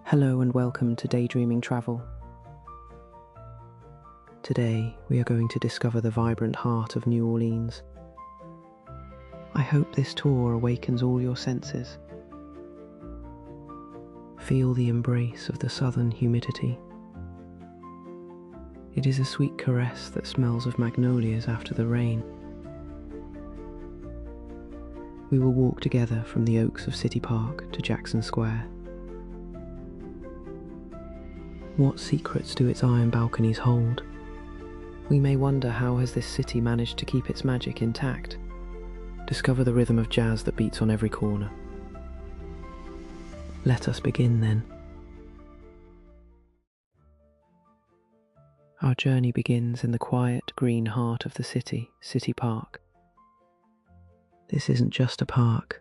Hello and welcome to Daydreaming Travel. Today we are going to discover the vibrant heart of New Orleans. I hope this tour awakens all your senses. Feel the embrace of the southern humidity. It is a sweet caress that smells of magnolias after the rain. We will walk together from the Oaks of City Park to Jackson Square. What secrets do its iron balconies hold? We may wonder, how has this city managed to keep its magic intact? Discover the rhythm of jazz that beats on every corner. Let us begin then. Our journey begins in the quiet green heart of the city, City Park. This isn't just a park.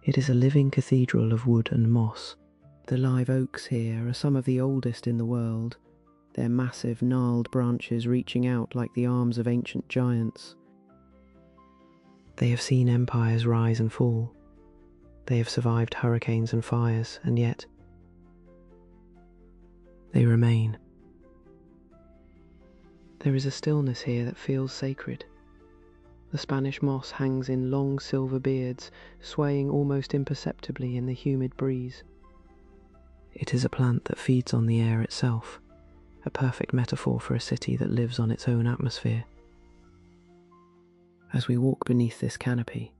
It is a living cathedral of wood and moss. The live oaks here are some of the oldest in the world, their massive gnarled branches reaching out like the arms of ancient giants. They have seen empires rise and fall. They have survived hurricanes and fires, and yet they remain. There is a stillness here that feels sacred. The Spanish moss hangs in long silver beards, swaying almost imperceptibly in the humid breeze. It is a plant that feeds on the air itself, a perfect metaphor for a city that lives on its own atmosphere. As we walk beneath this canopy,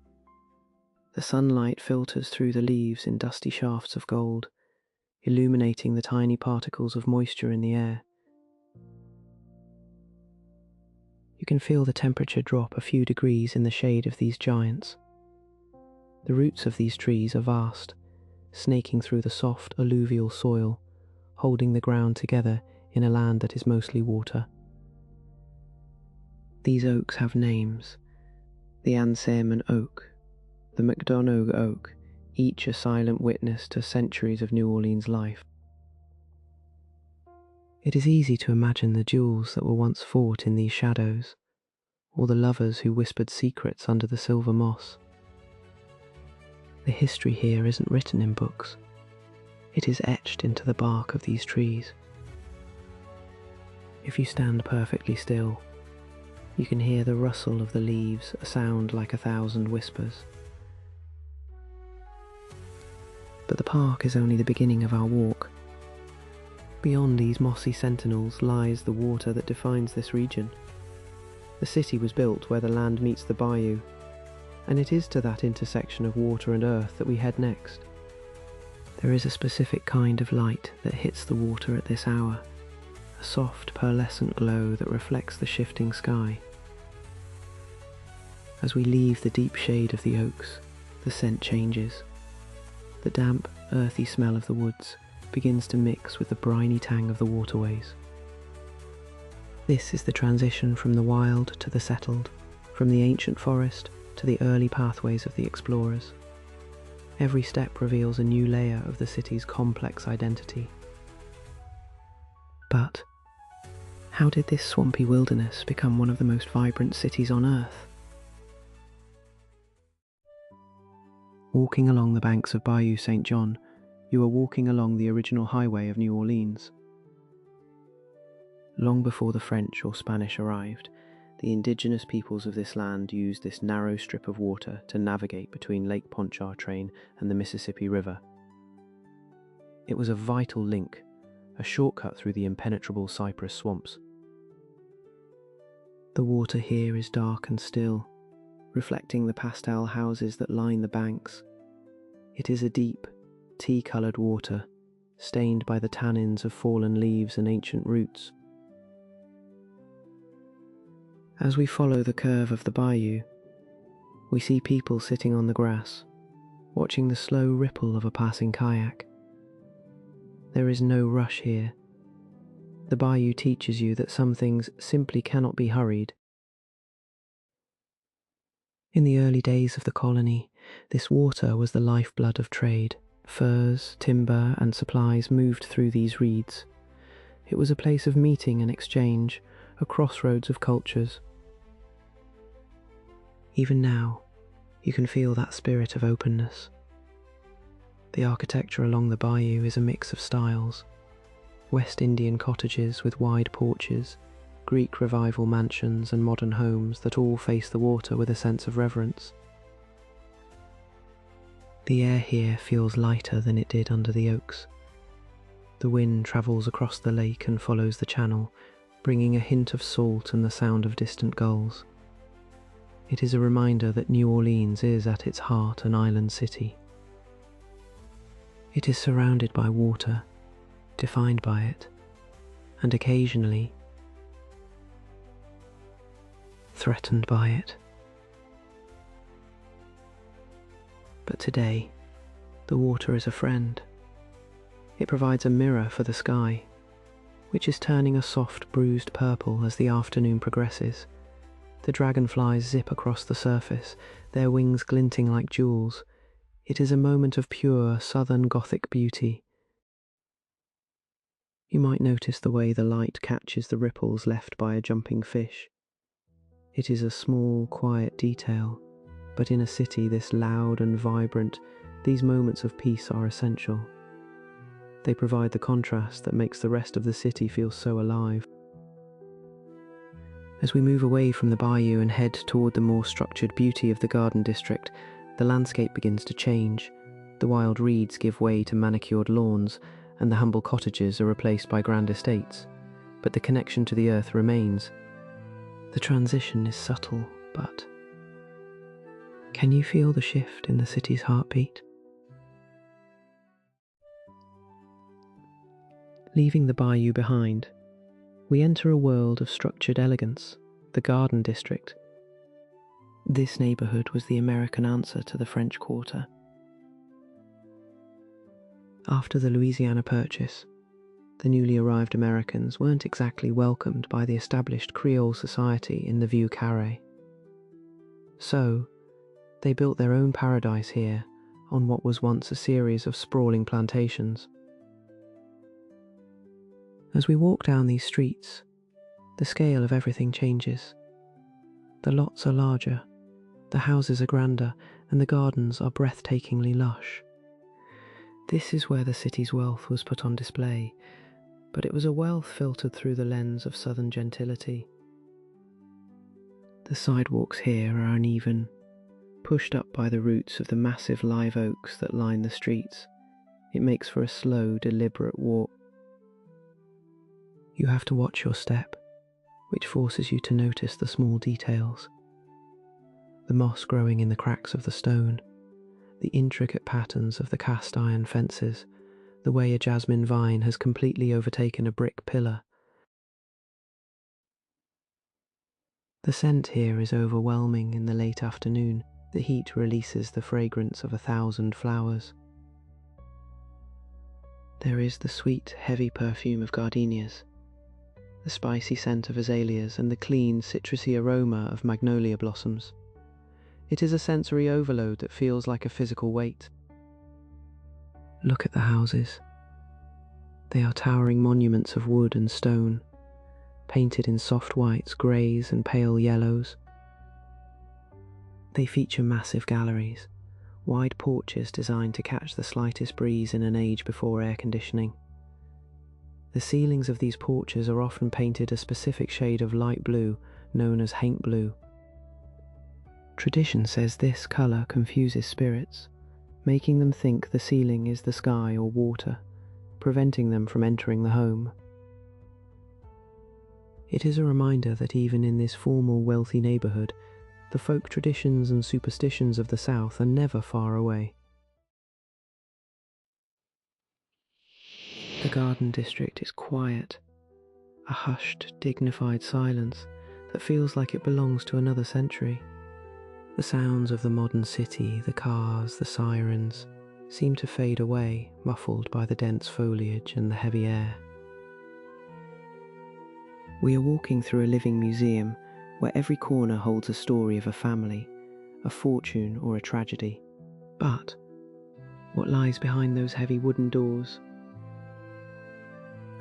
the sunlight filters through the leaves in dusty shafts of gold, illuminating the tiny particles of moisture in the air. You can feel the temperature drop a few degrees in the shade of these giants. The roots of these trees are vast, snaking through the soft alluvial soil, holding the ground together in a land that is mostly water. These oaks have names: the Ansermon oak, the McDonough oak, each a silent witness to centuries of New Orleans life. It is easy to imagine the duels that were once fought in these shadows, or the lovers who whispered secrets under the silver moss. The history here isn't written in books. It is etched into the bark of these trees. If you stand perfectly still, you can hear the rustle of the leaves, a sound like 1,000 whispers. But the park is only the beginning of our walk. Beyond these mossy sentinels lies the water that defines this region. The city was built where the land meets the bayou, and it is to that intersection of water and earth that we head next. There is a specific kind of light that hits the water at this hour, a soft pearlescent glow that reflects the shifting sky. As we leave the deep shade of the oaks, the scent changes. The damp, earthy smell of the woods begins to mix with the briny tang of the waterways. This is the transition from the wild to the settled, from the ancient forest to the early pathways of the explorers. Every step reveals a new layer of the city's complex identity. But how did this swampy wilderness become one of the most vibrant cities on Earth? Walking along the banks of Bayou St. John, you are walking along the original highway of New Orleans. Long before the French or Spanish arrived, the indigenous peoples of this land used this narrow strip of water to navigate between Lake Pontchartrain and the Mississippi River. It was a vital link, a shortcut through the impenetrable cypress swamps. The water here is dark and still, reflecting the pastel houses that line the banks. It is a deep, tea-coloured water, stained by the tannins of fallen leaves and ancient roots. As we follow the curve of the bayou, we see people sitting on the grass, watching the slow ripple of a passing kayak. There is no rush here. The bayou teaches you that some things simply cannot be hurried. In the early days of the colony, this water was the lifeblood of trade. Furs, timber, and supplies moved through these reeds. It was a place of meeting and exchange, a crossroads of cultures. Even now, you can feel that spirit of openness. The architecture along the bayou is a mix of styles: West Indian cottages with wide porches, Greek Revival mansions and modern homes that all face the water with a sense of reverence. The air here feels lighter than it did under the oaks. The wind travels across the lake and follows the channel, bringing a hint of salt and the sound of distant gulls. It is a reminder that New Orleans is at its heart an island city. It is surrounded by water, defined by it, and occasionally threatened by it. But today, the water is a friend. It provides a mirror for the sky, which is turning a soft, bruised purple as the afternoon progresses. The dragonflies zip across the surface, their wings glinting like jewels. It is a moment of pure, southern Gothic beauty. You might notice the way the light catches the ripples left by a jumping fish. It is a small, quiet detail, but in a city this loud and vibrant, these moments of peace are essential. They provide the contrast that makes the rest of the city feel so alive. As we move away from the bayou and head toward the more structured beauty of the garden district, the landscape begins to change. The wild reeds give way to manicured lawns, and the humble cottages are replaced by grand estates. But the connection to the earth remains. The transition is subtle, but can you feel the shift in the city's heartbeat? Leaving the bayou behind, we enter a world of structured elegance, the Garden District. This neighborhood was the American answer to the French Quarter. After the Louisiana Purchase, the newly arrived Americans weren't exactly welcomed by the established Creole society in the Vieux Carré. So, they built their own paradise here on what was once a series of sprawling plantations. As we walk down these streets, the scale of everything changes. The lots are larger, the houses are grander, and the gardens are breathtakingly lush. This is where the city's wealth was put on display, but it was a wealth filtered through the lens of southern gentility. The sidewalks here are uneven, pushed up by the roots of the massive live oaks that line the streets. It makes for a slow, deliberate walk. You have to watch your step, which forces you to notice the small details. The moss growing in the cracks of the stone, the intricate patterns of the cast iron fences, the way a jasmine vine has completely overtaken a brick pillar. The scent here is overwhelming in the late afternoon. The heat releases the fragrance of 1,000 flowers. There is the sweet, heavy perfume of gardenias, the spicy scent of azaleas, and the clean, citrusy aroma of magnolia blossoms. It is a sensory overload that feels like a physical weight. Look at the houses. They are towering monuments of wood and stone, painted in soft whites, greys, and pale yellows. They feature massive galleries, wide porches designed to catch the slightest breeze in an age before air conditioning. The ceilings of these porches are often painted a specific shade of light blue, known as haint blue. Tradition says this colour confuses spirits, making them think the ceiling is the sky or water, preventing them from entering the home. It is a reminder that even in this formal, wealthy neighbourhood, the folk traditions and superstitions of the South are never far away. The Garden District is quiet, a hushed, dignified silence that feels like it belongs to another century. The sounds of the modern city, the cars, the sirens, seem to fade away, muffled by the dense foliage and the heavy air. We are walking through a living museum where every corner holds a story of a family, a fortune or a tragedy. But what lies behind those heavy wooden doors?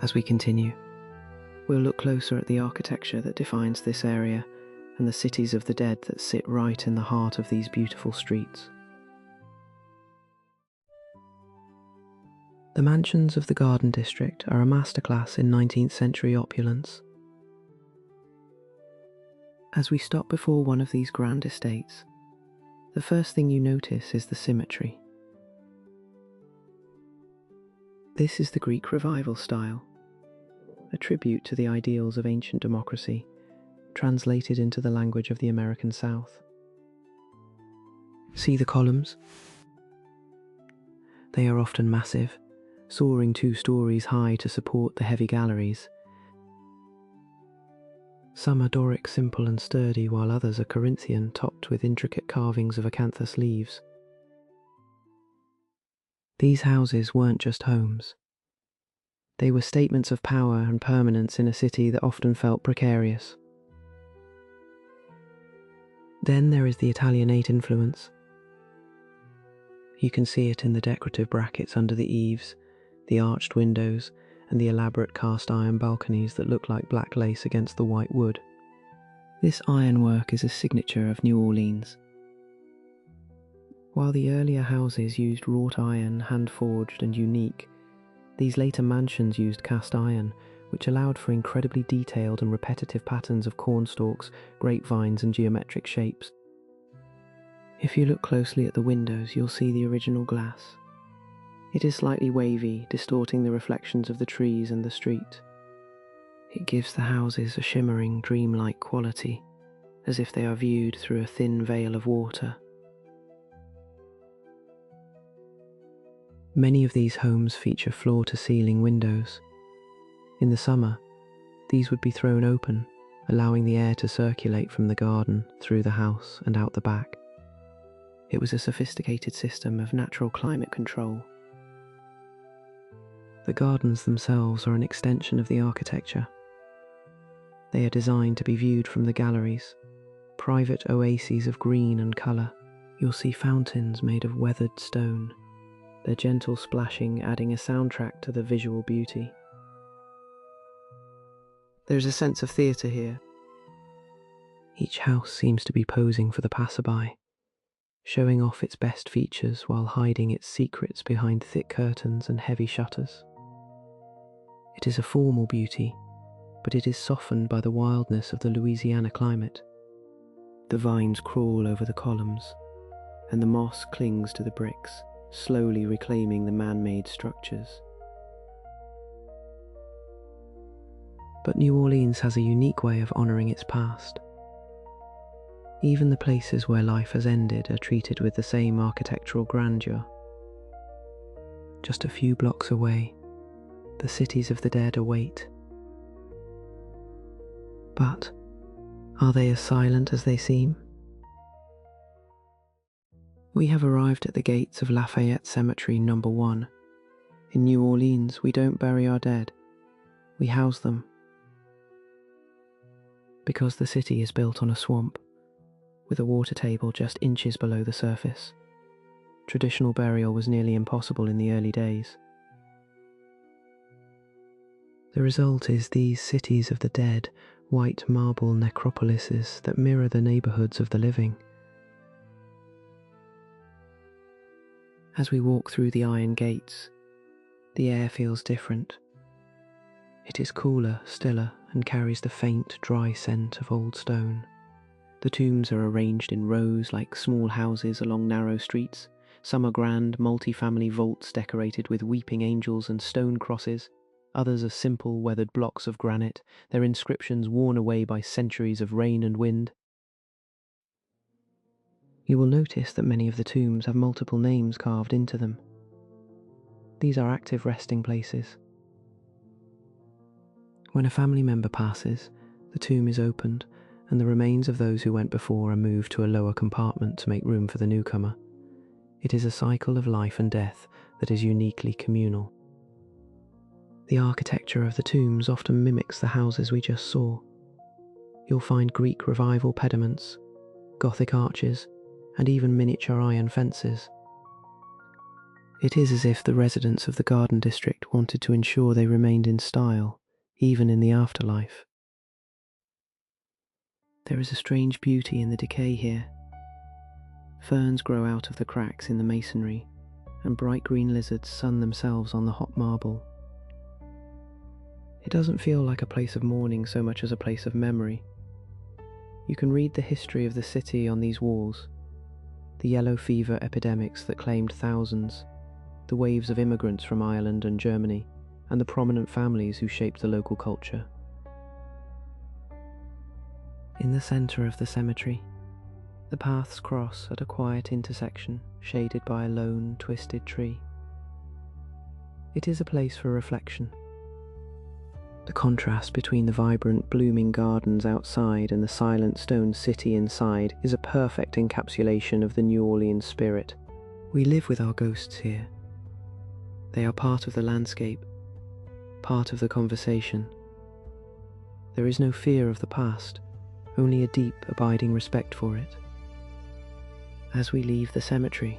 As we continue, we'll look closer at the architecture that defines this area and the cities of the dead that sit right in the heart of these beautiful streets. The mansions of the Garden District are a masterclass in 19th century opulence. As we stop before one of these grand estates, the first thing you notice is the symmetry. This is the Greek Revival style, a tribute to the ideals of ancient democracy, translated into the language of the American South. See the columns? They are often massive, soaring 2 stories high to support the heavy galleries. Some are Doric, simple and sturdy, while others are Corinthian, topped with intricate carvings of acanthus leaves. These houses weren't just homes. They were statements of power and permanence in a city that often felt precarious. Then there is the Italianate influence. You can see it in the decorative brackets under the eaves, the arched windows, and the elaborate cast-iron balconies that look like black lace against the white wood. This ironwork is a signature of New Orleans. While the earlier houses used wrought iron, hand-forged and unique, these later mansions used cast iron, which allowed for incredibly detailed and repetitive patterns of cornstalks, grapevines and geometric shapes. If you look closely at the windows, you'll see the original glass. It is slightly wavy, distorting the reflections of the trees and the street. It gives the houses a shimmering, dreamlike quality, as if they are viewed through a thin veil of water. Many of these homes feature floor-to-ceiling windows. In the summer, these would be thrown open, allowing the air to circulate from the garden through the house and out the back. It was a sophisticated system of natural climate control. The gardens themselves are an extension of the architecture. They are designed to be viewed from the galleries, private oases of green and colour. You'll see fountains made of weathered stone, their gentle splashing adding a soundtrack to the visual beauty. There's a sense of theatre here. Each house seems to be posing for the passerby, showing off its best features while hiding its secrets behind thick curtains and heavy shutters. It is a formal beauty, but it is softened by the wildness of the Louisiana climate. The vines crawl over the columns, and the moss clings to the bricks, slowly reclaiming the man-made structures. But New Orleans has a unique way of honouring its past. Even the places where life has ended are treated with the same architectural grandeur. Just a few blocks away, the cities of the dead await. But are they as silent as they seem? We have arrived at the gates of Lafayette Cemetery No. 1. In New Orleans, we don't bury our dead, we house them. Because the city is built on a swamp, with a water table just inches below the surface, traditional burial was nearly impossible in the early days. The result is these cities of the dead, white marble necropolises that mirror the neighbourhoods of the living. As we walk through the iron gates, the air feels different. It is cooler, stiller, and carries the faint, dry scent of old stone. The tombs are arranged in rows like small houses along narrow streets. Some are grand, multi-family vaults decorated with weeping angels and stone crosses. Others are simple, weathered blocks of granite, their inscriptions worn away by centuries of rain and wind. You will notice that many of the tombs have multiple names carved into them. These are active resting places. When a family member passes, the tomb is opened, and the remains of those who went before are moved to a lower compartment to make room for the newcomer. It is a cycle of life and death that is uniquely communal. The architecture of the tombs often mimics the houses we just saw. You'll find Greek Revival pediments, Gothic arches, and even miniature iron fences. It is as if the residents of the Garden District wanted to ensure they remained in style, even in the afterlife. There is a strange beauty in the decay here. Ferns grow out of the cracks in the masonry, and bright green lizards sun themselves on the hot marble. It doesn't feel like a place of mourning so much as a place of memory. You can read the history of the city on these walls, the yellow fever epidemics that claimed thousands, the waves of immigrants from Ireland and Germany, and the prominent families who shaped the local culture. In the centre of the cemetery, the paths cross at a quiet intersection shaded by a lone, twisted tree. It is a place for reflection. The contrast between the vibrant, blooming gardens outside and the silent stone city inside is a perfect encapsulation of the New Orleans spirit. We live with our ghosts here. They are part of the landscape, part of the conversation. There is no fear of the past, only a deep, abiding respect for it. As we leave the cemetery,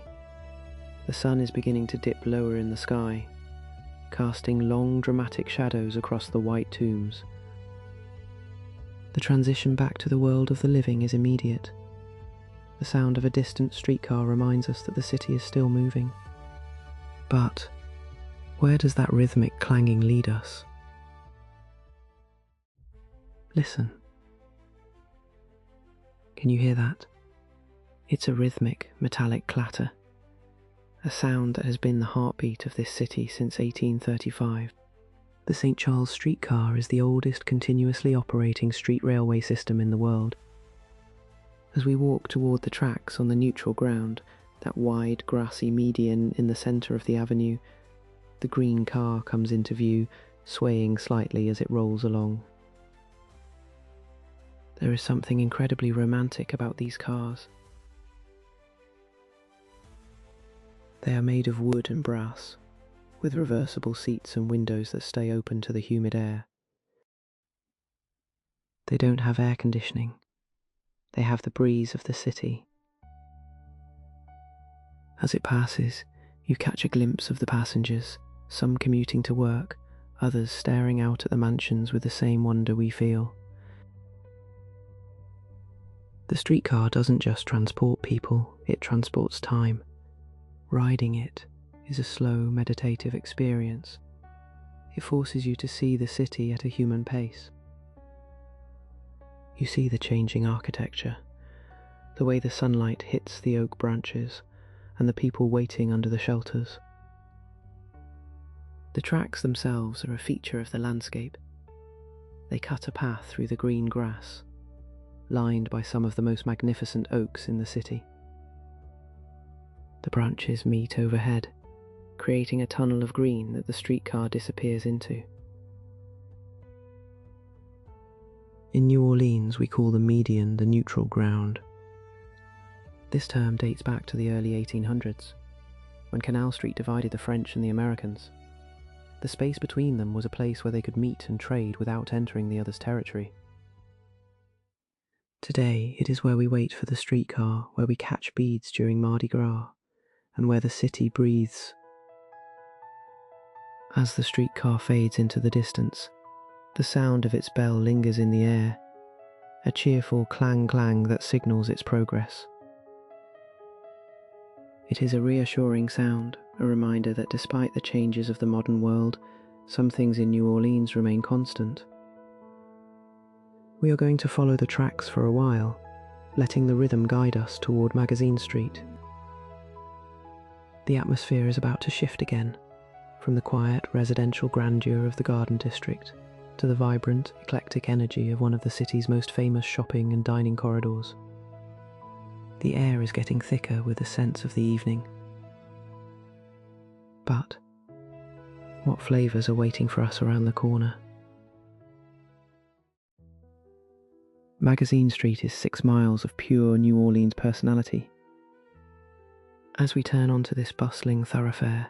the sun is beginning to dip lower in the sky, casting long, dramatic shadows across the white tombs. The transition back to the world of the living is immediate. The sound of a distant streetcar reminds us that the city is still moving. But where does that rhythmic clanging lead us? Listen. Can you hear that? It's a rhythmic, metallic clatter, a sound that has been the heartbeat of this city since 1835. The St. Charles Streetcar is the oldest continuously operating street railway system in the world. As we walk toward the tracks on the neutral ground, that wide grassy median in the centre of the avenue, the green car comes into view, swaying slightly as it rolls along. There is something incredibly romantic about these cars. They are made of wood and brass, with reversible seats and windows that stay open to the humid air. They don't have air conditioning. They have the breeze of the city. As it passes, you catch a glimpse of the passengers, some commuting to work, others staring out at the mansions with the same wonder we feel. The streetcar doesn't just transport people, it transports time. Riding it is a slow, meditative experience. It forces you to see the city at a human pace. You see the changing architecture, the way the sunlight hits the oak branches, and the people waiting under the shelters. The tracks themselves are a feature of the landscape. They cut a path through the green grass, lined by some of the most magnificent oaks in the city. The branches meet overhead, creating a tunnel of green that the streetcar disappears into. In New Orleans, we call the median the neutral ground. This term dates back to the early 1800s, when Canal Street divided the French and the Americans. The space between them was a place where they could meet and trade without entering the other's territory. Today, it is where we wait for the streetcar, where we catch beads during Mardi Gras, and where the city breathes. As the streetcar fades into the distance, the sound of its bell lingers in the air, a cheerful clang-clang that signals its progress. It is a reassuring sound, a reminder that despite the changes of the modern world, some things in New Orleans remain constant. We are going to follow the tracks for a while, letting the rhythm guide us toward Magazine Street. The atmosphere is about to shift again, from the quiet residential grandeur of the Garden District to the vibrant, eclectic energy of one of the city's most famous shopping and dining corridors. The air is getting thicker with the scents of the evening. But what flavours are waiting for us around the corner? Magazine Street is 6 miles of pure New Orleans personality. As we turn onto this bustling thoroughfare,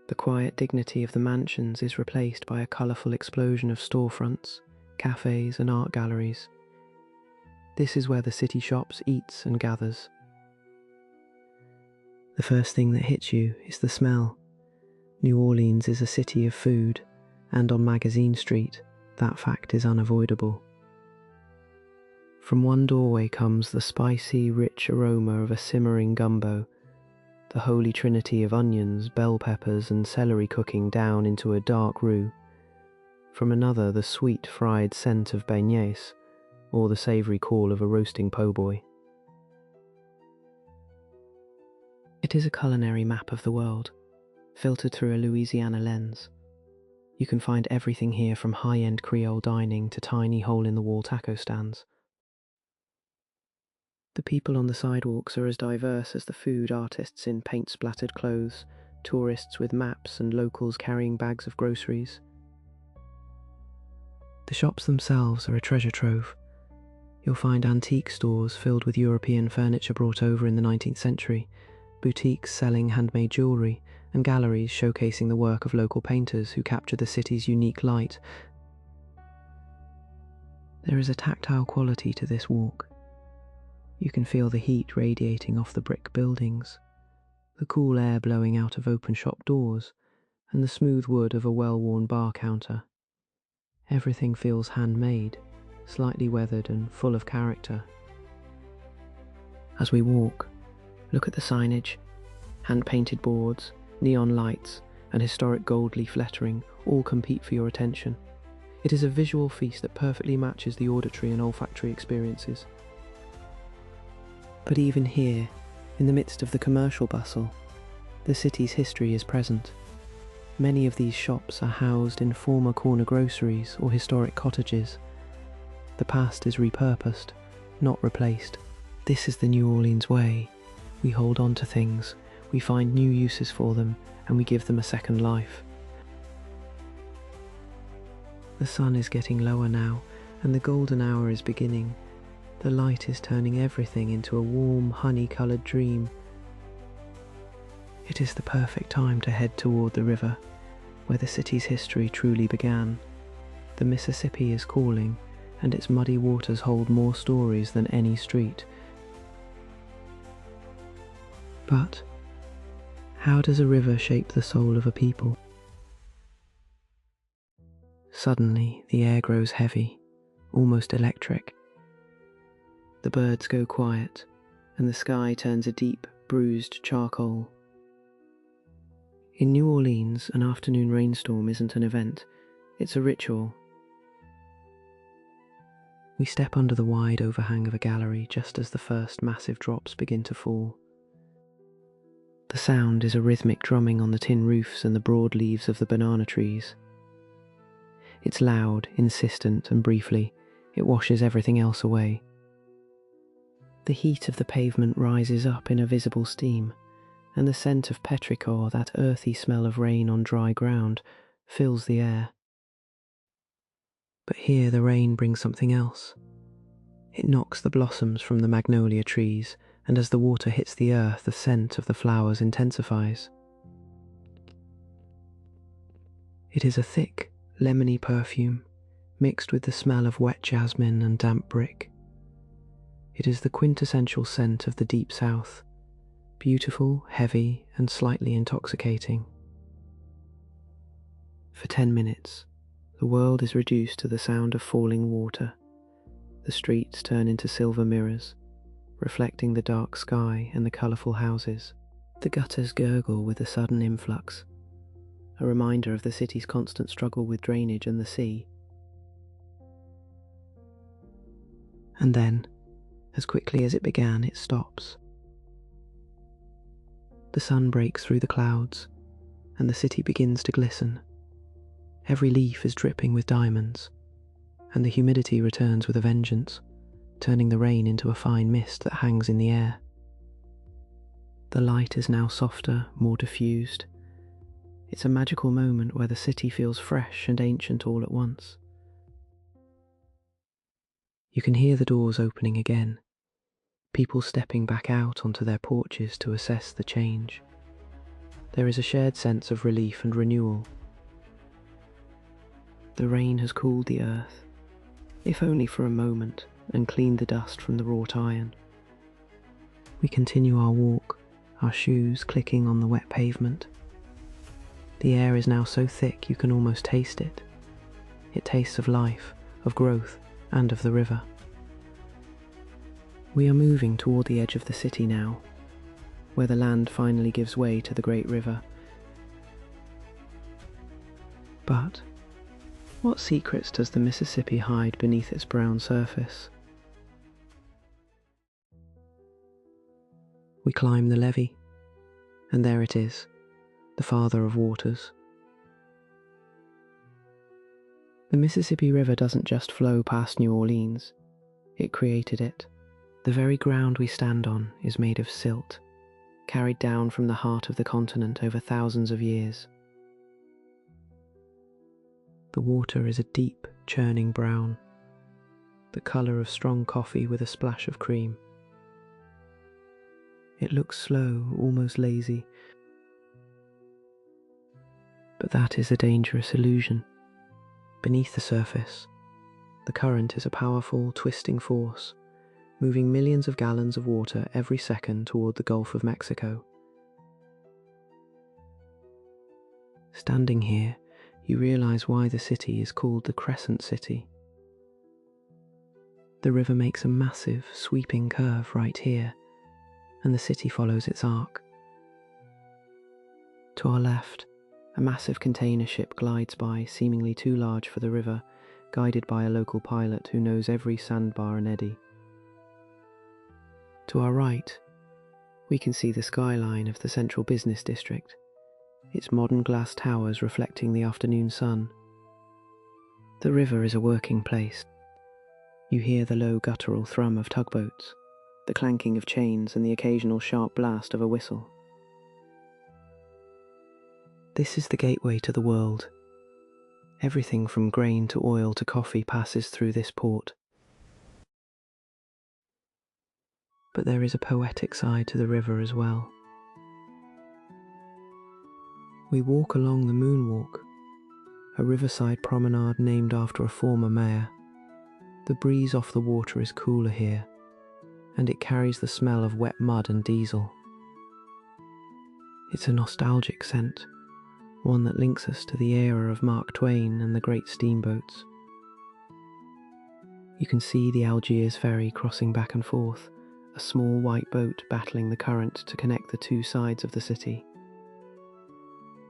the quiet dignity of the mansions is replaced by a colourful explosion of storefronts, cafes and art galleries. This is where the city shops, eats and gathers. The first thing that hits you is the smell. New Orleans is a city of food, and on Magazine Street, that fact is unavoidable. From one doorway comes the spicy, rich aroma of a simmering gumbo, the holy trinity of onions, bell peppers and celery cooking down into a dark roux. From another, the sweet fried scent of beignets, or the savoury call of a roasting po' boy. It is a culinary map of the world, filtered through a Louisiana lens. You can find everything here from high-end Creole dining to tiny hole-in-the-wall taco stands. The people on the sidewalks are as diverse as the food, artists in paint-splattered clothes, tourists with maps and locals carrying bags of groceries. The shops themselves are a treasure trove. You'll find antique stores filled with European furniture brought over in the 19th century, boutiques selling handmade jewellery, and galleries showcasing the work of local painters who capture the city's unique light. There is a tactile quality to this walk. You can feel the heat radiating off the brick buildings, the cool air blowing out of open shop doors, and the smooth wood of a well-worn bar counter. Everything feels handmade, slightly weathered and full of character. As we walk, look at the signage, hand-painted boards, neon lights, and historic gold leaf lettering all compete for your attention. It is a visual feast that perfectly matches the auditory and olfactory experiences. But even here, in the midst of the commercial bustle, the city's history is present. Many of these shops are housed in former corner groceries or historic cottages. The past is repurposed, not replaced. This is the New Orleans way. We hold on to things, we find new uses for them, and we give them a second life. The sun is getting lower now, and the golden hour is beginning. The light is turning everything into a warm, honey-coloured dream. It is the perfect time to head toward the river, where the city's history truly began. The Mississippi is calling, and its muddy waters hold more stories than any street. But how does a river shape the soul of a people? Suddenly, the air grows heavy, almost electric. The birds go quiet, and the sky turns a deep, bruised charcoal. In New Orleans, an afternoon rainstorm isn't an event, it's a ritual. We step under the wide overhang of a gallery just as the first massive drops begin to fall. The sound is a rhythmic drumming on the tin roofs and the broad leaves of the banana trees. It's loud, insistent, and briefly, it washes everything else away. The heat of the pavement rises up in a visible steam, and the scent of petrichor, that earthy smell of rain on dry ground, fills the air. But here the rain brings something else. It knocks the blossoms from the magnolia trees, and as the water hits the earth, the scent of the flowers intensifies. It is a thick, lemony perfume, mixed with the smell of wet jasmine and damp brick. It is the quintessential scent of the Deep South, beautiful, heavy, and slightly intoxicating. For 10 minutes, the world is reduced to the sound of falling water. The streets turn into silver mirrors, reflecting the dark sky and the colourful houses. The gutters gurgle with a sudden influx, a reminder of the city's constant struggle with drainage and the sea. And then, as quickly as it began, it stops. The sun breaks through the clouds, and the city begins to glisten. Every leaf is dripping with diamonds, and the humidity returns with a vengeance, turning the rain into a fine mist that hangs in the air. The light is now softer, more diffused. It's a magical moment where the city feels fresh and ancient all at once. You can hear the doors opening again, people stepping back out onto their porches to assess the change. There is a shared sense of relief and renewal. The rain has cooled the earth, if only for a moment, and cleaned the dust from the wrought iron. We continue our walk, our shoes clicking on the wet pavement. The air is now so thick you can almost taste it. It tastes of life, of growth, and of the river. We are moving toward the edge of the city now. where the land finally gives way to the great river. But what secrets does the Mississippi hide beneath its brown surface? We climb the levee, and there it is, the father of waters. The Mississippi River doesn't just flow past New Orleans, it created it. The very ground we stand on is made of silt, carried down from the heart of the continent over thousands of years. The water is a deep, churning brown, the colour of strong coffee with a splash of cream. It looks slow, almost lazy, but that is a dangerous illusion. Beneath the surface, the current is a powerful, twisting force, moving millions of gallons of water every second toward the Gulf of Mexico. Standing here, you realize why the city is called the Crescent City. The river makes a massive, sweeping curve right here, and the city follows its arc. To our left, a massive container ship glides by, seemingly too large for the river, guided by a local pilot who knows every sandbar and eddy. To our right, we can see the skyline of the central business district, its modern glass towers reflecting the afternoon sun. The river is a working place. You hear the low guttural thrum of tugboats, the clanking of chains and the occasional sharp blast of a whistle. This is the gateway to the world. Everything from grain to oil to coffee passes through this port. But there is a poetic side to the river as well. We walk along the Moonwalk, a riverside promenade named after a former mayor. The breeze off the water is cooler here, and it carries the smell of wet mud and diesel. It's a nostalgic scent, one that links us to the era of Mark Twain and the great steamboats. You can see the Algiers ferry crossing back and forth, a small white boat battling the current to connect the two sides of the city.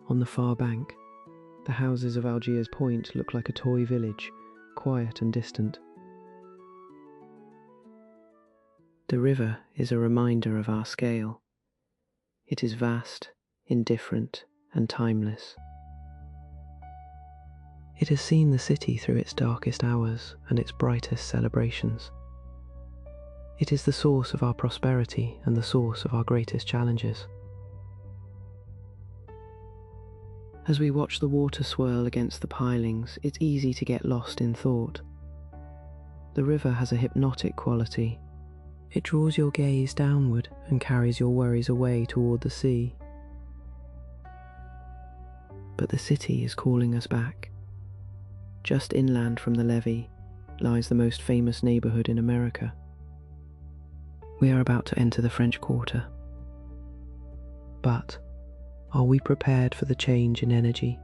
On the far bank, the houses of Algiers Point look like a toy village, quiet and distant. The river is a reminder of our scale. It is vast, indifferent, and timeless. It has seen the city through its darkest hours and its brightest celebrations. It is the source of our prosperity and the source of our greatest challenges. As we watch the water swirl against the pilings, it's easy to get lost in thought. The river has a hypnotic quality. It draws your gaze downward and carries your worries away toward the sea. But the city is calling us back. Just inland from the levee lies the most famous neighborhood in America. We are about to enter the French Quarter. But are we prepared for the change in energy?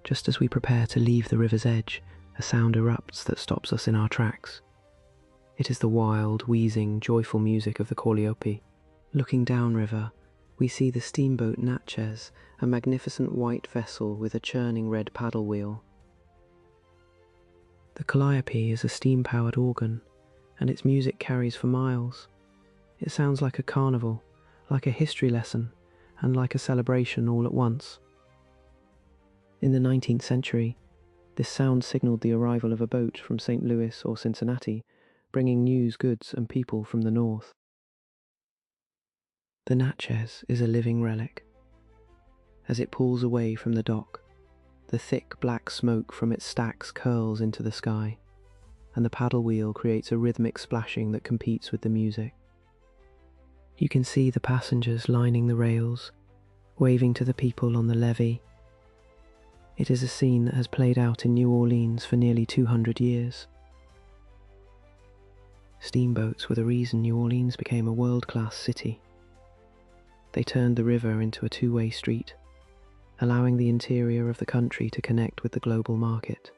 Just as we prepare to leave the river's edge, a sound erupts that stops us in our tracks. It is the wild, wheezing, joyful music of the Calliope. Looking downriver, we see the steamboat Natchez, a magnificent white vessel with a churning red paddle wheel. The Calliope is a steam-powered organ, and its music carries for miles. It sounds like a carnival, like a history lesson, and like a celebration all at once. In the 19th century, this sound signaled the arrival of a boat from St. Louis or Cincinnati, bringing news, goods, and people from the north. The Natchez is a living relic. As it pulls away from the dock, the thick black smoke from its stacks curls into the sky, and the paddle wheel creates a rhythmic splashing that competes with the music. You can see the passengers lining the rails, waving to the people on the levee. It is a scene that has played out in New Orleans for nearly 200 years. Steamboats were the reason New Orleans became a world-class city. They turned the river into a two-way street, allowing the interior of the country to connect with the global market.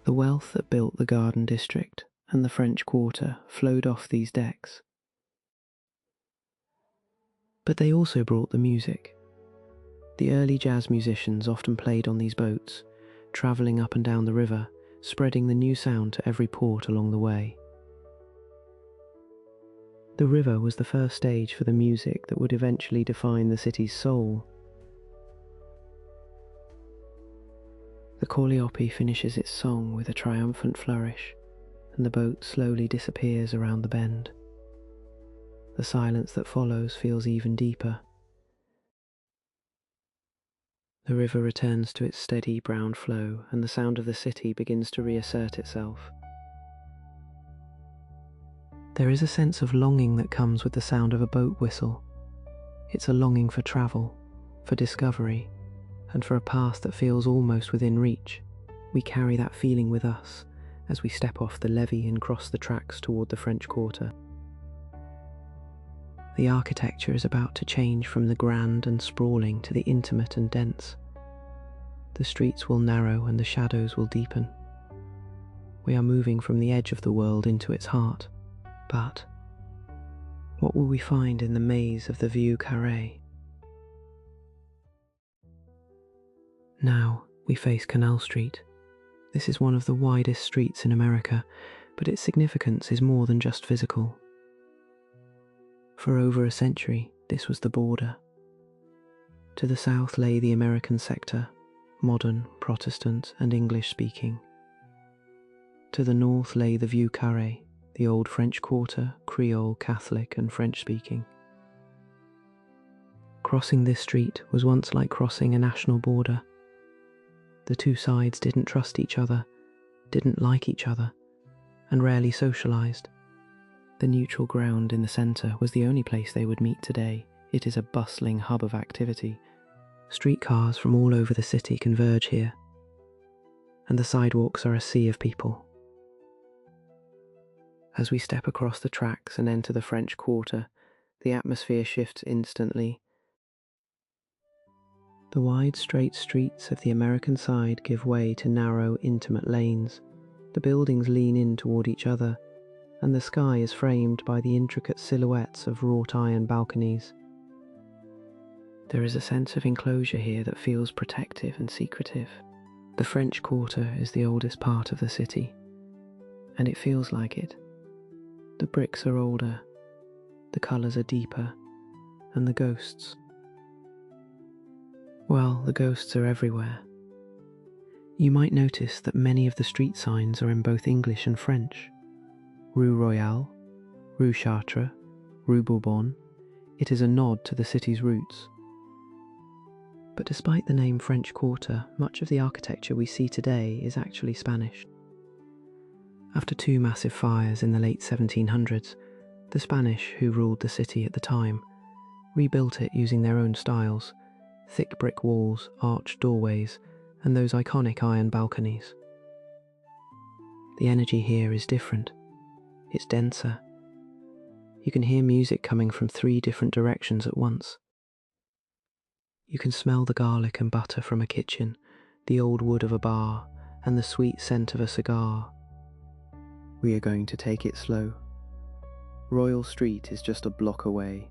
The wealth that built the Garden District and the French Quarter flowed off these decks. But they also brought the music. The early jazz musicians often played on these boats, travelling up and down the river, spreading the new sound to every port along the way. The river was the first stage for the music that would eventually define the city's soul. The Calliope finishes its song with a triumphant flourish, and the boat slowly disappears around the bend. The silence that follows feels even deeper. The river returns to its steady brown flow, and the sound of the city begins to reassert itself. There is a sense of longing that comes with the sound of a boat whistle. It's a longing for travel, for discovery, and for a past that feels almost within reach. We carry that feeling with us as we step off the levee and cross the tracks toward the French Quarter. The architecture is about to change from the grand and sprawling to the intimate and dense. The streets will narrow and the shadows will deepen. We are moving from the edge of the world into its heart. But what will we find in the maze of the Vieux Carré? Now we face Canal Street. This is one of the widest streets in America, but its significance is more than just physical. For over a century, this was the border. To the south lay the American sector, modern, Protestant, and English-speaking. To the north lay the Vieux Carré, the old French Quarter, Creole, Catholic, and French-speaking. Crossing this street was once like crossing a national border. The two sides didn't trust each other, didn't like each other, and rarely socialized. The neutral ground in the center was the only place they would meet today. It is a bustling hub of activity. Streetcars from all over the city converge here, and the sidewalks are a sea of people. As we step across the tracks and enter the French Quarter, the atmosphere shifts instantly. The wide, straight streets of the American side give way to narrow, intimate lanes. The buildings lean in toward each other, and the sky is framed by the intricate silhouettes of wrought-iron balconies. There is a sense of enclosure here that feels protective and secretive. The French Quarter is the oldest part of the city, and it feels like it. The bricks are older, the colours are deeper, and the ghosts, well, the ghosts are everywhere. You might notice that many of the street signs are in both English and French. Rue Royale, Rue Chartres, Rue Bourbon. It is a nod to the city's roots. But despite the name French Quarter, much of the architecture we see today is actually Spanish. After two massive fires in the late 1700s, the Spanish, who ruled the city at the time, rebuilt it using their own styles: thick brick walls, arched doorways, and those iconic iron balconies. The energy here is different. It's denser. You can hear music coming from 3 different directions at once. You can smell the garlic and butter from a kitchen, the old wood of a bar, and the sweet scent of a cigar. We are going to take it slow. Royal Street is just a block away,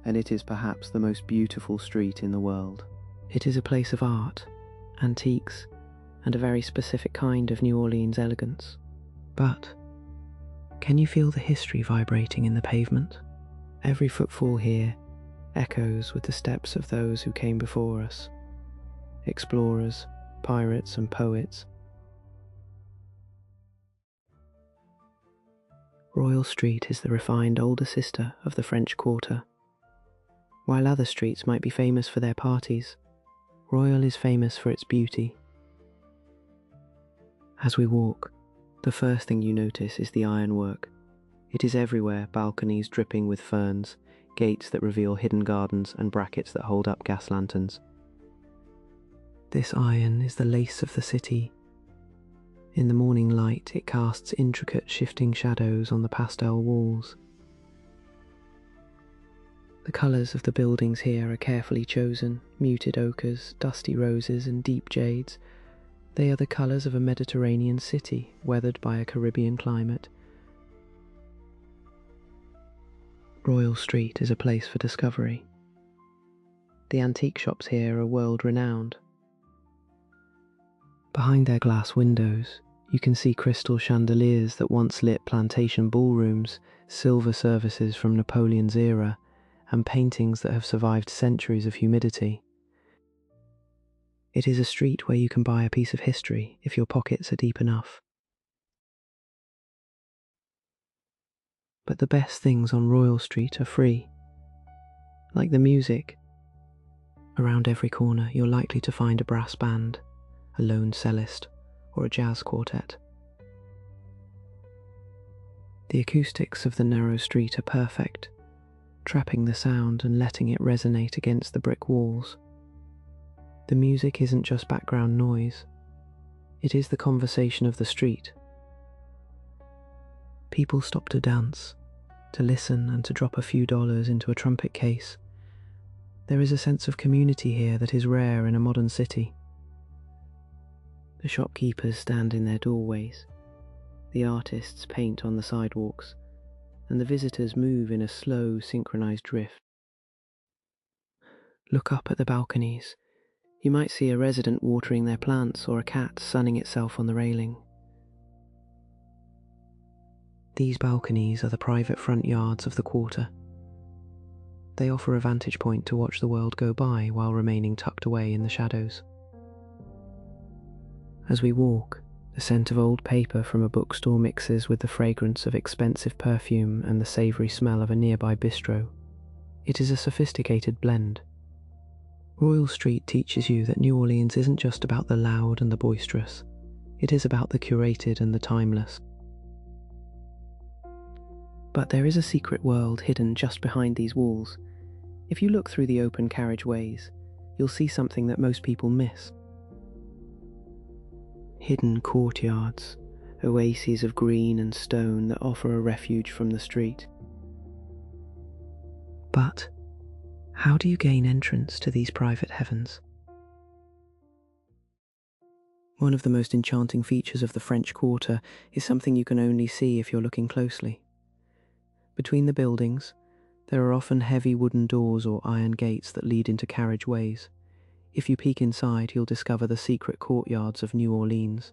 and it is perhaps the most beautiful street in the world. It is a place of art, antiques, and a very specific kind of New Orleans elegance. But can you feel the history vibrating in the pavement? Every footfall here echoes with the steps of those who came before us. Explorers, pirates, and poets. Royal Street is the refined older sister of the French Quarter. While other streets might be famous for their parties, Royal is famous for its beauty. As we walk, the first thing you notice is the ironwork. It is everywhere: balconies dripping with ferns, gates that reveal hidden gardens, and brackets that hold up gas lanterns. This iron is the lace of the city. In the morning light, it casts intricate shifting shadows on the pastel walls. The colours of the buildings here are carefully chosen: muted ochres, dusty roses, and deep jades. They are the colours of a Mediterranean city, weathered by a Caribbean climate. Royal Street is a place for discovery. The antique shops here are world-renowned. Behind their glass windows, you can see crystal chandeliers that once lit plantation ballrooms, silver services from Napoleon's era, and paintings that have survived centuries of humidity. It is a street where you can buy a piece of history if your pockets are deep enough. But the best things on Royal Street are free. Like the music. Around every corner you're likely to find a brass band, a lone cellist, or a jazz quartet. The acoustics of the narrow street are perfect, trapping the sound and letting it resonate against the brick walls. The music isn't just background noise, it is the conversation of the street. People stop to dance, to listen and to drop a few dollars into a trumpet case. There is a sense of community here that is rare in a modern city. The shopkeepers stand in their doorways, the artists paint on the sidewalks, and the visitors move in a slow, synchronized drift. Look up at the balconies. You might see a resident watering their plants or a cat sunning itself on the railing. These balconies are the private front yards of the quarter. They offer a vantage point to watch the world go by while remaining tucked away in the shadows. As we walk, the scent of old paper from a bookstore mixes with the fragrance of expensive perfume and the savoury smell of a nearby bistro. It is a sophisticated blend. Royal Street teaches you that New Orleans isn't just about the loud and the boisterous. It is about the curated and the timeless. But there is a secret world hidden just behind these walls. If you look through the open carriageways, you'll see something that most people miss. Hidden courtyards, oases of green and stone that offer a refuge from the street. But how do you gain entrance to these private heavens? One of the most enchanting features of the French Quarter is something you can only see if you're looking closely. Between the buildings, there are often heavy wooden doors or iron gates that lead into carriageways. If you peek inside, you'll discover the secret courtyards of New Orleans.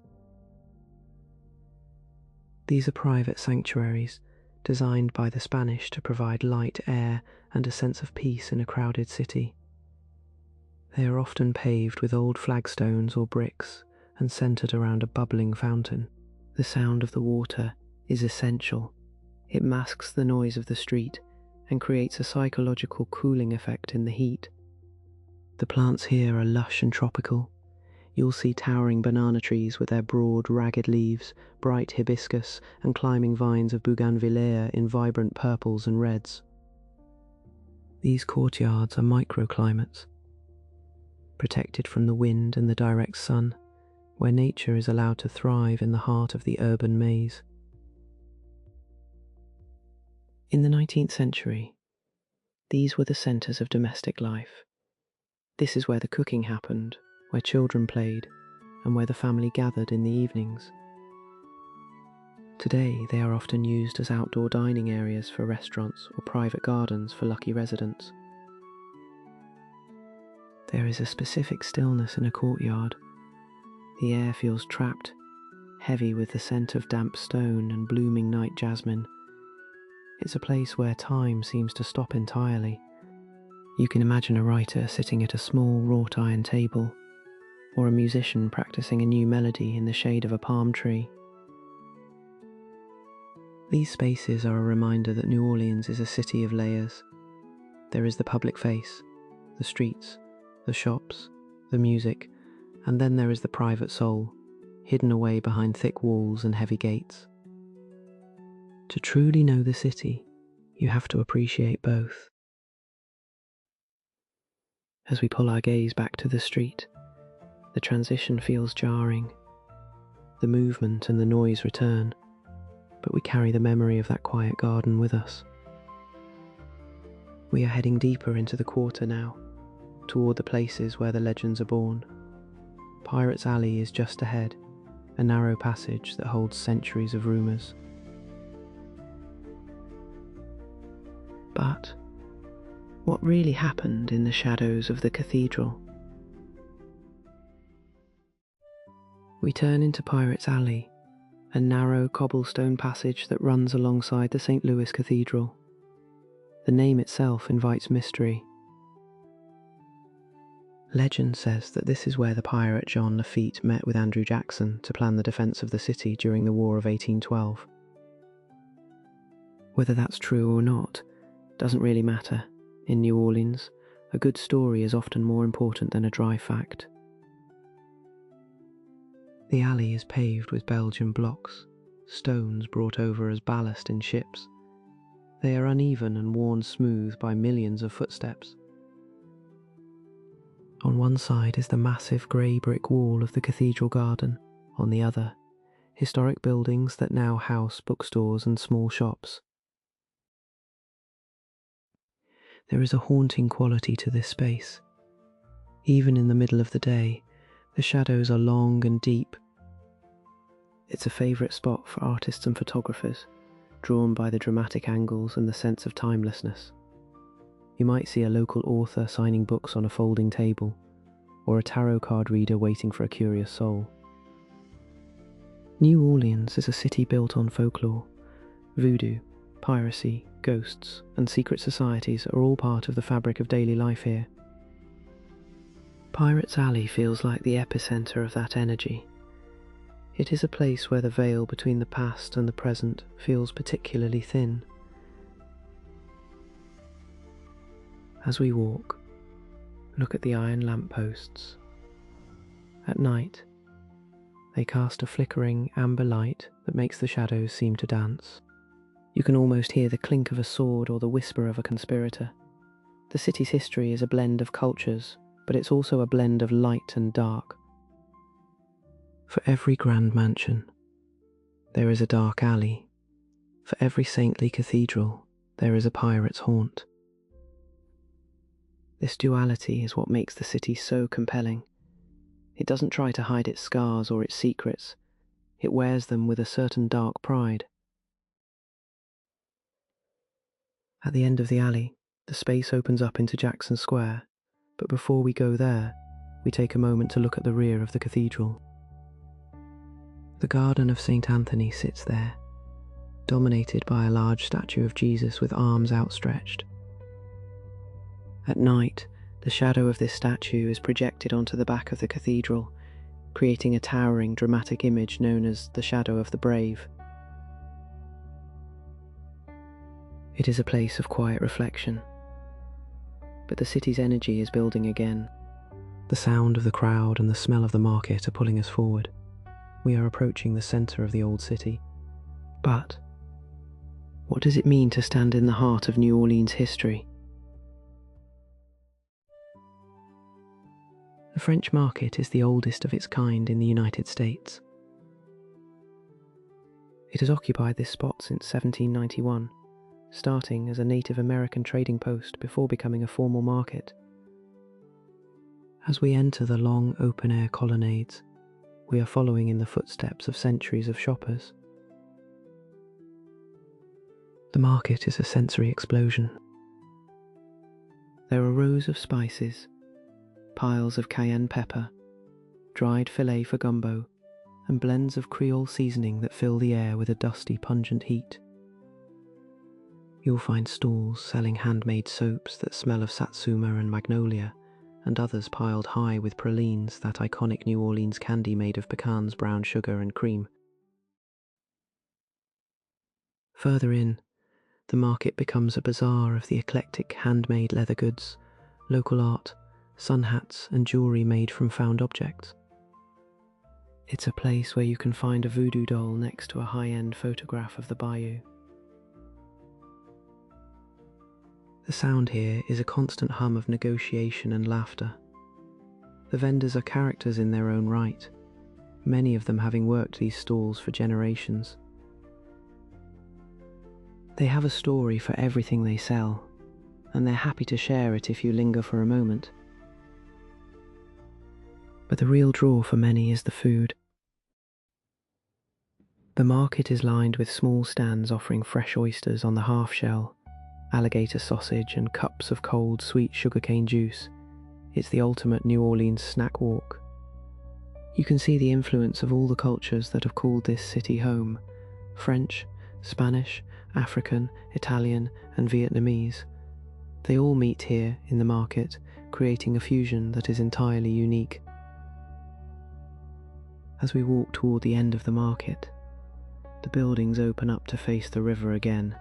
These are private sanctuaries, designed by the Spanish to provide light, air, and a sense of peace in a crowded city. They are often paved with old flagstones or bricks and centered around a bubbling fountain. The sound of the water is essential. It masks the noise of the street and creates a psychological cooling effect in the heat. The plants here are lush and tropical. You'll see towering banana trees with their broad, ragged leaves, bright hibiscus, and climbing vines of bougainvillea in vibrant purples and reds. These courtyards are microclimates, protected from the wind and the direct sun, where nature is allowed to thrive in the heart of the urban maze. In the 19th century, these were the centres of domestic life. This is where the cooking happened, where children played, and where the family gathered in the evenings. Today, they are often used as outdoor dining areas for restaurants or private gardens for lucky residents. There is a specific stillness in a courtyard. The air feels trapped, heavy with the scent of damp stone and blooming night jasmine. It's a place where time seems to stop entirely. You can imagine a writer sitting at a small wrought-iron table, or a musician practicing a new melody in the shade of a palm tree. These spaces are a reminder that New Orleans is a city of layers. There is the public face, the streets, the shops, the music, and then there is the private soul, hidden away behind thick walls and heavy gates. To truly know the city, you have to appreciate both. As we pull our gaze back to the street, the transition feels jarring. The movement and the noise return, but we carry the memory of that quiet garden with us. We are heading deeper into the quarter now, toward the places where the legends are born. Pirates Alley is just ahead, a narrow passage that holds centuries of rumours. But what really happened in the shadows of the cathedral? We turn into Pirates Alley, a narrow cobblestone passage that runs alongside the St. Louis Cathedral. The name itself invites mystery. Legend says that this is where the pirate John Lafitte met with Andrew Jackson to plan the defense of the city during the War of 1812. Whether that's true or not doesn't really matter. In New Orleans, a good story is often more important than a dry fact. The alley is paved with Belgian blocks, stones brought over as ballast in ships. They are uneven and worn smooth by millions of footsteps. On one side is the massive grey brick wall of the cathedral garden. On the other, historic buildings that now house bookstores and small shops. There is a haunting quality to this space. Even in the middle of the day, the shadows are long and deep. It's a favourite spot for artists and photographers, drawn by the dramatic angles and the sense of timelessness. You might see a local author signing books on a folding table, or a tarot card reader waiting for a curious soul. New Orleans is a city built on folklore. Voodoo, piracy, ghosts, and secret societies are all part of the fabric of daily life here. Pirates Alley feels like the epicenter of that energy. It is a place where the veil between the past and the present feels particularly thin. As we walk, look at the iron lampposts. At night, they cast a flickering amber light that makes the shadows seem to dance. You can almost hear the clink of a sword or the whisper of a conspirator. The city's history is a blend of cultures, but it's also a blend of light and dark. For every grand mansion, there is a dark alley. For every saintly cathedral, there is a pirate's haunt. This duality is what makes the city so compelling. It doesn't try to hide its scars or its secrets. It wears them with a certain dark pride. At the end of the alley, the space opens up into Jackson Square, but before we go there, we take a moment to look at the rear of the cathedral. The Garden of St. Anthony sits there, dominated by a large statue of Jesus with arms outstretched. At night, the shadow of this statue is projected onto the back of the cathedral, creating a towering, dramatic image known as the Shadow of the Brave. It is a place of quiet reflection, but the city's energy is building again. The sound of the crowd and the smell of the market are pulling us forward. We are approaching the centre of the old city. But what does it mean to stand in the heart of New Orleans history? The French Market is the oldest of its kind in the United States. It has occupied this spot since 1791, starting as a Native American trading post before becoming a formal market. As we enter the long open-air colonnades, we are following in the footsteps of centuries of shoppers. The market is a sensory explosion. There are rows of spices, piles of cayenne pepper, dried filet for gumbo, and blends of Creole seasoning that fill the air with a dusty, pungent heat. You'll find stalls selling handmade soaps that smell of satsuma and magnolia, and others piled high with pralines, that iconic New Orleans candy made of pecans, brown sugar, and cream. Further in, the market becomes a bazaar of the eclectic handmade leather goods, local art, sun hats, and jewellery made from found objects. It's a place where you can find a voodoo doll next to a high-end photograph of the bayou. The sound here is a constant hum of negotiation and laughter. The vendors are characters in their own right, many of them having worked these stalls for generations. They have a story for everything they sell, and they're happy to share it if you linger for a moment. But the real draw for many is the food. The market is lined with small stands offering fresh oysters on the half shell, alligator sausage and cups of cold, sweet sugarcane juice. It's the ultimate New Orleans snack walk. You can see the influence of all the cultures that have called this city home: French, Spanish, African, Italian, and Vietnamese. They all meet here in the market, creating a fusion that is entirely unique. As we walk toward the end of the market, the buildings open up to face the river again.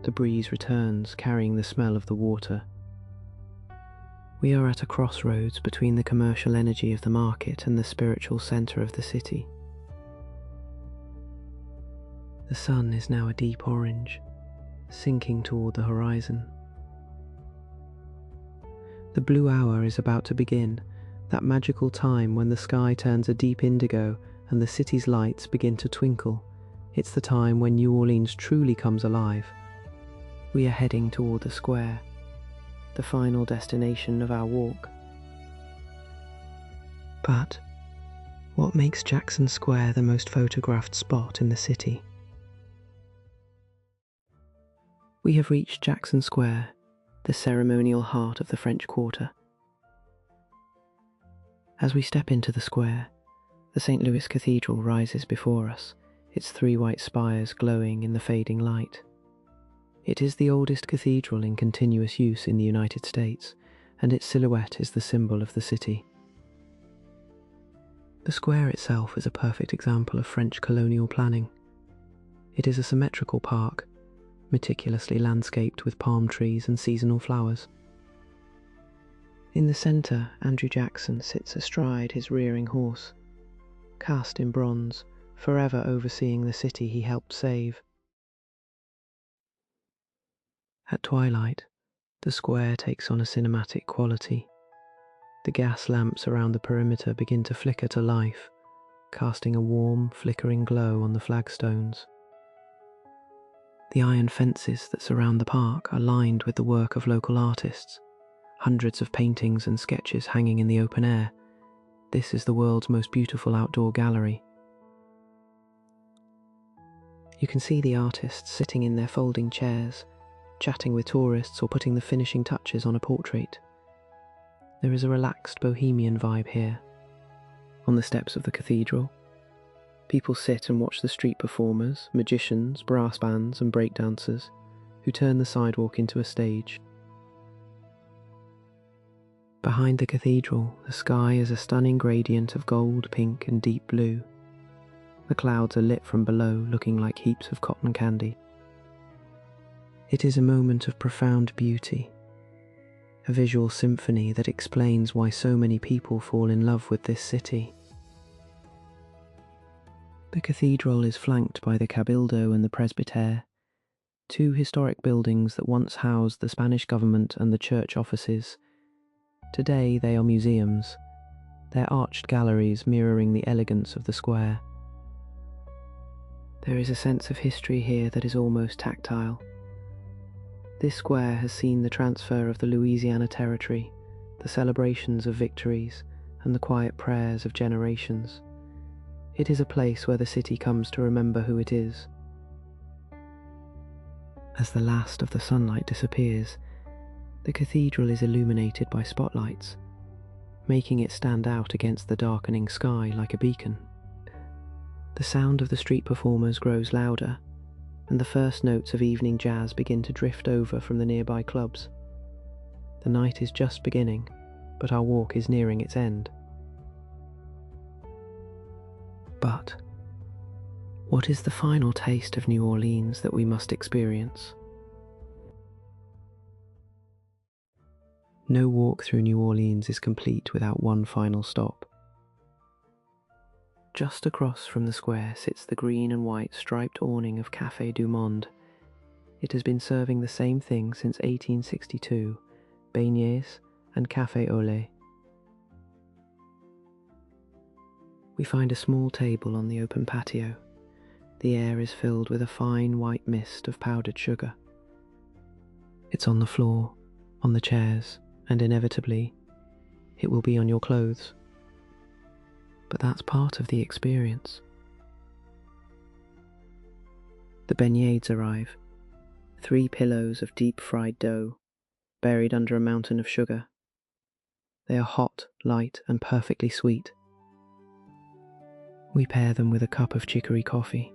The breeze returns, carrying the smell of the water. We are at a crossroads between the commercial energy of the market and the spiritual center of the city. The sun is now a deep orange, sinking toward the horizon. The blue hour is about to begin, that magical time when the sky turns a deep indigo and the city's lights begin to twinkle. It's the time when New Orleans truly comes alive. We are heading toward the square, the final destination of our walk. But what makes Jackson Square the most photographed spot in the city? We have reached Jackson Square, the ceremonial heart of the French Quarter. As we step into the square, the St. Louis Cathedral rises before us, its 3 white spires glowing in the fading light. It is the oldest cathedral in continuous use in the United States, and its silhouette is the symbol of the city. The square itself is a perfect example of French colonial planning. It is a symmetrical park, meticulously landscaped with palm trees and seasonal flowers. In the centre, Andrew Jackson sits astride his rearing horse, cast in bronze, forever overseeing the city he helped save. At twilight, the square takes on a cinematic quality. The gas lamps around the perimeter begin to flicker to life, casting a warm, flickering glow on the flagstones. The iron fences that surround the park are lined with the work of local artists, hundreds of paintings and sketches hanging in the open air. This is the world's most beautiful outdoor gallery. You can see the artists sitting in their folding chairs, chatting with tourists or putting the finishing touches on a portrait. There is a relaxed bohemian vibe here. On the steps of the cathedral, people sit and watch the street performers, magicians, brass bands and breakdancers, who turn the sidewalk into a stage. Behind the cathedral, the sky is a stunning gradient of gold, pink and deep blue. The clouds are lit from below, looking like heaps of cotton candy. It is a moment of profound beauty, a visual symphony that explains why so many people fall in love with this city. The cathedral is flanked by the Cabildo and the Presbytere, 2 historic buildings that once housed the Spanish government and the church offices. Today they are museums, their arched galleries mirroring the elegance of the square. There is a sense of history here that is almost tactile. This square has seen the transfer of the Louisiana territory, the celebrations of victories, and the quiet prayers of generations. It is a place where the city comes to remember who it is. As the last of the sunlight disappears, the cathedral is illuminated by spotlights, making it stand out against the darkening sky like a beacon. The sound of the street performers grows louder, and the first notes of evening jazz begin to drift over from the nearby clubs. The night is just beginning, but our walk is nearing its end. But what is the final taste of New Orleans that we must experience? No walk through New Orleans is complete without one final stop. Just across from the square sits the green and white striped awning of Café du Monde. It has been serving the same thing since 1862, beignets and café au lait. We find a small table on the open patio. The air is filled with a fine white mist of powdered sugar. It's on the floor, on the chairs, and inevitably, it will be on your clothes. But that's part of the experience. The beignets arrive, 3 pillows of deep fried dough, buried under a mountain of sugar. They are hot, light, and perfectly sweet. We pair them with a cup of chicory coffee.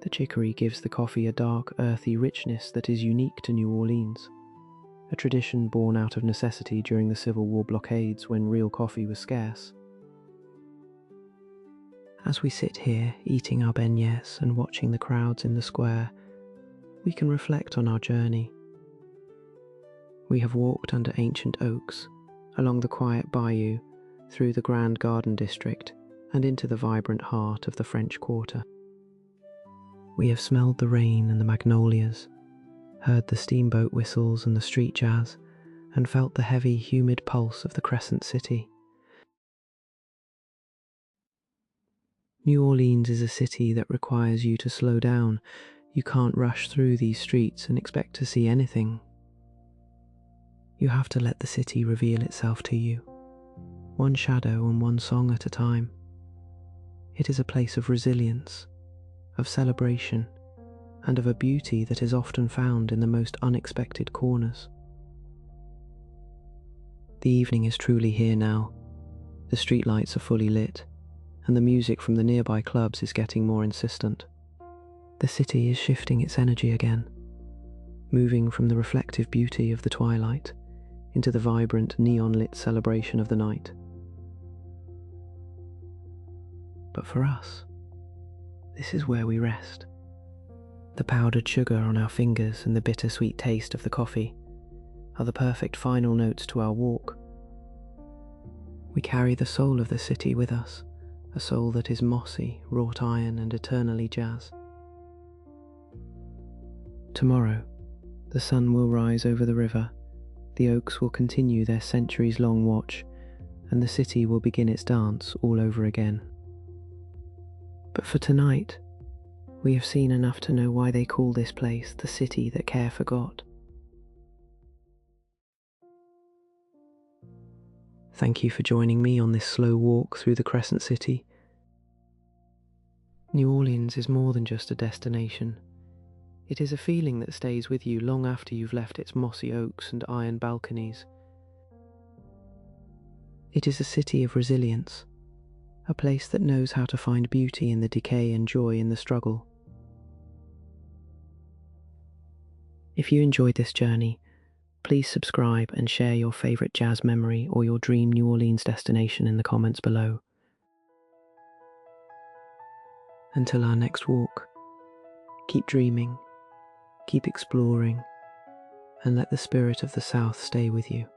The chicory gives the coffee a dark, earthy richness that is unique to New Orleans, a tradition born out of necessity during the Civil War blockades when real coffee was scarce. As we sit here eating our beignets and watching the crowds in the square, we can reflect on our journey. We have walked under ancient oaks, along the quiet bayou, through the grand garden district, and into the vibrant heart of the French Quarter. We have smelled the rain and the magnolias, heard the steamboat whistles and the street jazz, and felt the heavy, humid pulse of the Crescent City. New Orleans is a city that requires you to slow down. You can't rush through these streets and expect to see anything. You have to let the city reveal itself to you, one shadow and one song at a time. It is a place of resilience, of celebration, and of a beauty that is often found in the most unexpected corners. The evening is truly here now. The streetlights are fully lit, and the music from the nearby clubs is getting more insistent. The city is shifting its energy again, moving from the reflective beauty of the twilight into the vibrant, neon-lit celebration of the night. But for us, this is where we rest. The powdered sugar on our fingers and the bittersweet taste of the coffee are the perfect final notes to our walk. We carry the soul of the city with us, a soul that is mossy, wrought iron, and eternally jazz. Tomorrow, the sun will rise over the river, the oaks will continue their centuries-long watch, and the city will begin its dance all over again. But for tonight, we have seen enough to know why they call this place the city that care forgot. Thank you for joining me on this slow walk through the Crescent City. New Orleans is more than just a destination. It is a feeling that stays with you long after you've left its mossy oaks and iron balconies. It is a city of resilience, a place that knows how to find beauty in the decay and joy in the struggle. If you enjoyed this journey, please subscribe and share your favourite jazz memory or your dream New Orleans destination in the comments below. Until our next walk, keep dreaming, keep exploring, and let the spirit of the South stay with you.